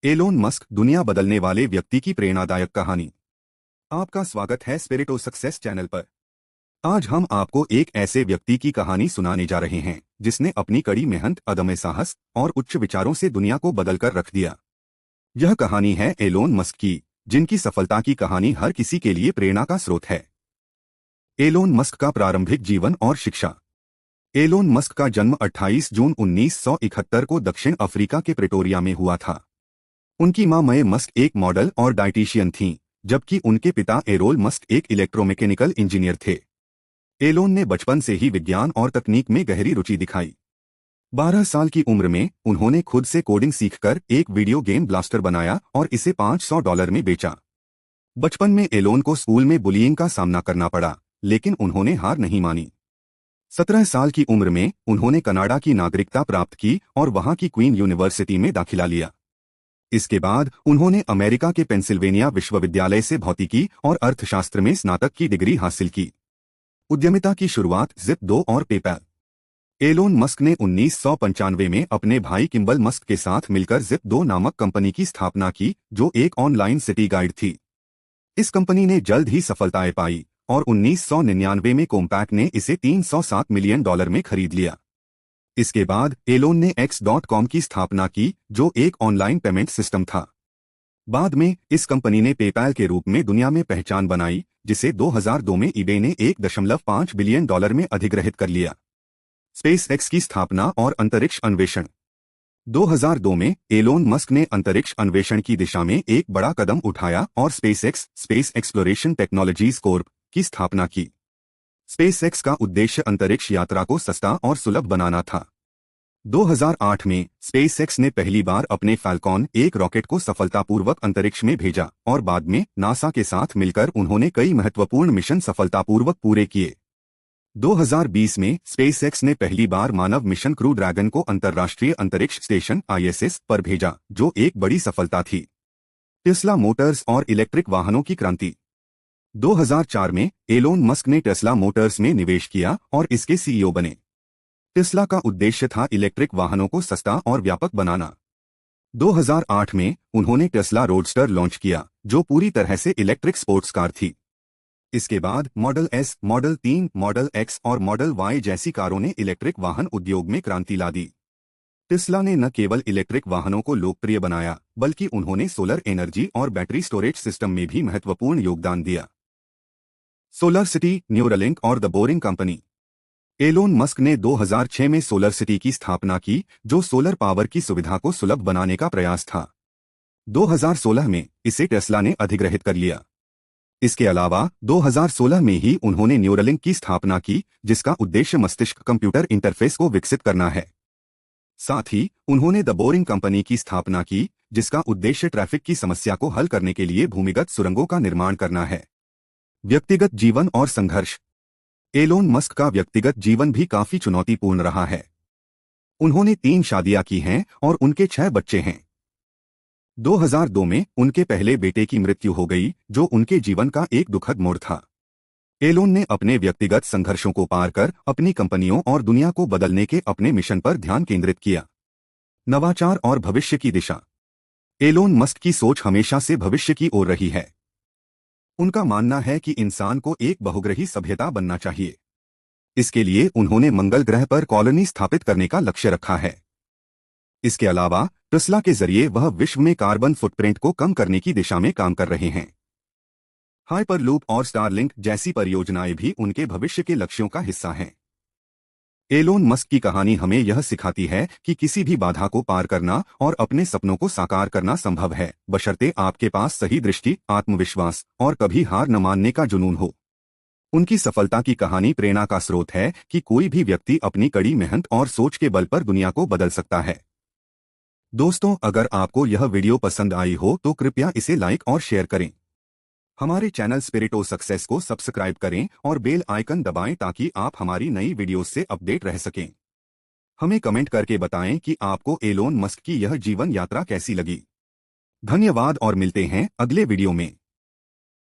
Elon Musk, दुनिया बदलने वाले व्यक्ति की प्रेरणादायक कहानी। आपका स्वागत है स्पिरिट ऑफ सक्सेस चैनल पर। आज हम आपको एक ऐसे व्यक्ति की कहानी सुनाने जा रहे हैं जिसने अपनी कड़ी मेहनत, अदम्य साहस और उच्च विचारों से दुनिया को बदलकर रख दिया। यह कहानी है एलोन मस्क की, जिनकी सफलता की कहानी हर किसी के लिए प्रेरणा का स्रोत है। एलोन मस्क का प्रारंभिक जीवन और शिक्षा। एलोन मस्क का जन्म 28 जून 1971 को दक्षिण अफ्रीका के प्रेटोरिया में हुआ था। उनकी मां मय मस्क एक मॉडल और डाइटिशियन थीं, जबकि उनके पिता एरोल मस्क एक इलेक्ट्रोमैकेनिकल इंजीनियर थे। एलोन ने बचपन से ही विज्ञान और तकनीक में गहरी रुचि दिखाई। 12 साल की उम्र में उन्होंने खुद से कोडिंग सीखकर एक वीडियो गेम ब्लास्टर बनाया और इसे $500 में बेचा। बचपन में एलोन को स्कूल में बुलिंग का सामना करना पड़ा, लेकिन उन्होंने हार नहीं मानी। 17 साल की उम्र में उन्होंने कनाडा की नागरिकता प्राप्त की और वहां की क्वीन यूनिवर्सिटी में दाखिला लिया। इसके बाद उन्होंने अमेरिका के पेंसिल्वेनिया विश्वविद्यालय से भौतिकी और अर्थशास्त्र में स्नातक की डिग्री हासिल की। उद्यमिता की शुरुआत Zip2 और पेपैल। एलोन मस्क ने 1995 में अपने भाई किम्बल मस्क के साथ मिलकर Zip2 नामक कंपनी की स्थापना की, जो एक ऑनलाइन सिटी गाइड थी। इस कंपनी ने जल्द ही सफलताएं पाई और 1999 में कॉम्पैक्ट ने इसे $307 मिलियन में खरीद लिया। इसके बाद एलोन ने X.com की स्थापना की, जो एक ऑनलाइन पेमेंट सिस्टम था। बाद में इस कंपनी ने पेपैल के रूप में दुनिया में पहचान बनाई, जिसे 2002 में ईबे ने $1.5 बिलियन में अधिग्रहित कर लिया। स्पेसएक्स की स्थापना और अंतरिक्ष अन्वेषण। 2002 में एलोन मस्क ने अंतरिक्ष अन्वेषण की दिशा में एक बड़ा कदम उठाया और SpaceX, space exploration technologies Corp की स्थापना की। स्पेसएक्स का उद्देश्य अंतरिक्ष यात्रा को सस्ता और सुलभ बनाना था। 2008 में स्पेसएक्स ने पहली बार अपने फैल्कॉन 1 रॉकेट को सफलतापूर्वक अंतरिक्ष में भेजा और बाद में नासा के साथ मिलकर उन्होंने कई महत्वपूर्ण मिशन सफलतापूर्वक पूरे किए। 2020 में स्पेसएक्स ने पहली बार मानव मिशन क्रू ड्रैगन को अंतर्राष्ट्रीय अंतरिक्ष स्टेशन ISS पर भेजा, जो एक बड़ी सफलता थी। टेस्ला मोटर्स और इलेक्ट्रिक वाहनों की क्रांति। 2004 में एलोन मस्क ने टेस्ला मोटर्स में निवेश किया और इसके CEO बने। टेस्ला का उद्देश्य था इलेक्ट्रिक वाहनों को सस्ता और व्यापक बनाना। 2008 में उन्होंने टेस्ला रोडस्टर लॉन्च किया, जो पूरी तरह से इलेक्ट्रिक स्पोर्ट्स कार थी। इसके बाद model S, model 3, model X और मॉडल Y जैसी कारों ने इलेक्ट्रिक वाहन उद्योग में क्रांति ला दी। टेस्ला ने न केवल इलेक्ट्रिक वाहनों को लोकप्रिय बनाया, बल्कि उन्होंने सोलर एनर्जी और बैटरी स्टोरेज सिस्टम में भी महत्वपूर्ण योगदान दिया। सोलर सिटी, न्यूरालिंक और the Boring Company. Elon Musk ने 2006 में सोलर सिटी की स्थापना की, जो सोलर पावर की सुविधा को सुलभ बनाने का प्रयास था। 2016 में इसे टेस्ला ने अधिग्रहित कर लिया। इसके अलावा 2016 में ही उन्होंने न्यूरालिंक की स्थापना की, जिसका उद्देश्य मस्तिष्क कंप्यूटर इंटरफेस को विकसित करना है। साथ ही उन्होंने द बोरिंग कंपनी की स्थापना की, जिसका उद्देश्य ट्रैफिक की समस्या को हल करने के लिए भूमिगत सुरंगों का निर्माण करना है। व्यक्तिगत जीवन और संघर्ष। एलोन मस्क का व्यक्तिगत जीवन भी काफी चुनौतीपूर्ण रहा है। उन्होंने 3 शादियां की हैं और उनके 6 बच्चे हैं। 2002 में उनके पहले बेटे की मृत्यु हो गई, जो उनके जीवन का एक दुखद मोड़ था। एलोन ने अपने व्यक्तिगत संघर्षों को पार कर अपनी कंपनियों और दुनिया को बदलने के अपने मिशन पर ध्यान केंद्रित किया। नवाचार और भविष्य की दिशा। एलोन मस्क की सोच हमेशा से भविष्य की ओर रही है। उनका मानना है कि इंसान को एक बहुग्रही सभ्यता बनना चाहिए। इसके लिए उन्होंने मंगल ग्रह पर कॉलोनी स्थापित करने का लक्ष्य रखा है। इसके अलावा टेस्ला के जरिए वह विश्व में कार्बन फुटप्रिंट को कम करने की दिशा में काम कर रहे हैं। हाइपरलूप और स्टारलिंक जैसी परियोजनाएं भी उनके भविष्य के लक्ष्यों का हिस्सा हैं। एलोन मस्क की कहानी हमें यह सिखाती है कि किसी भी बाधा को पार करना और अपने सपनों को साकार करना संभव है, बशर्ते आपके पास सही दृष्टि, आत्मविश्वास और कभी हार न मानने का जुनून हो। उनकी सफलता की कहानी प्रेरणा का स्रोत है कि कोई भी व्यक्ति अपनी कड़ी मेहनत और सोच के बल पर दुनिया को बदल सकता है। दोस्तों, अगर आपको यह वीडियो पसंद आई हो तो कृपया इसे लाइक और शेयर करें। हमारे चैनल स्पिरिट ऑफ सक्सेस को सब्सक्राइब करें और बेल आइकन दबाएं ताकि आप हमारी नई वीडियोस से अपडेट रह सकें। हमें कमेंट करके बताएं कि आपको एलोन मस्क की यह जीवन यात्रा कैसी लगी। धन्यवाद और मिलते हैं अगले वीडियो में।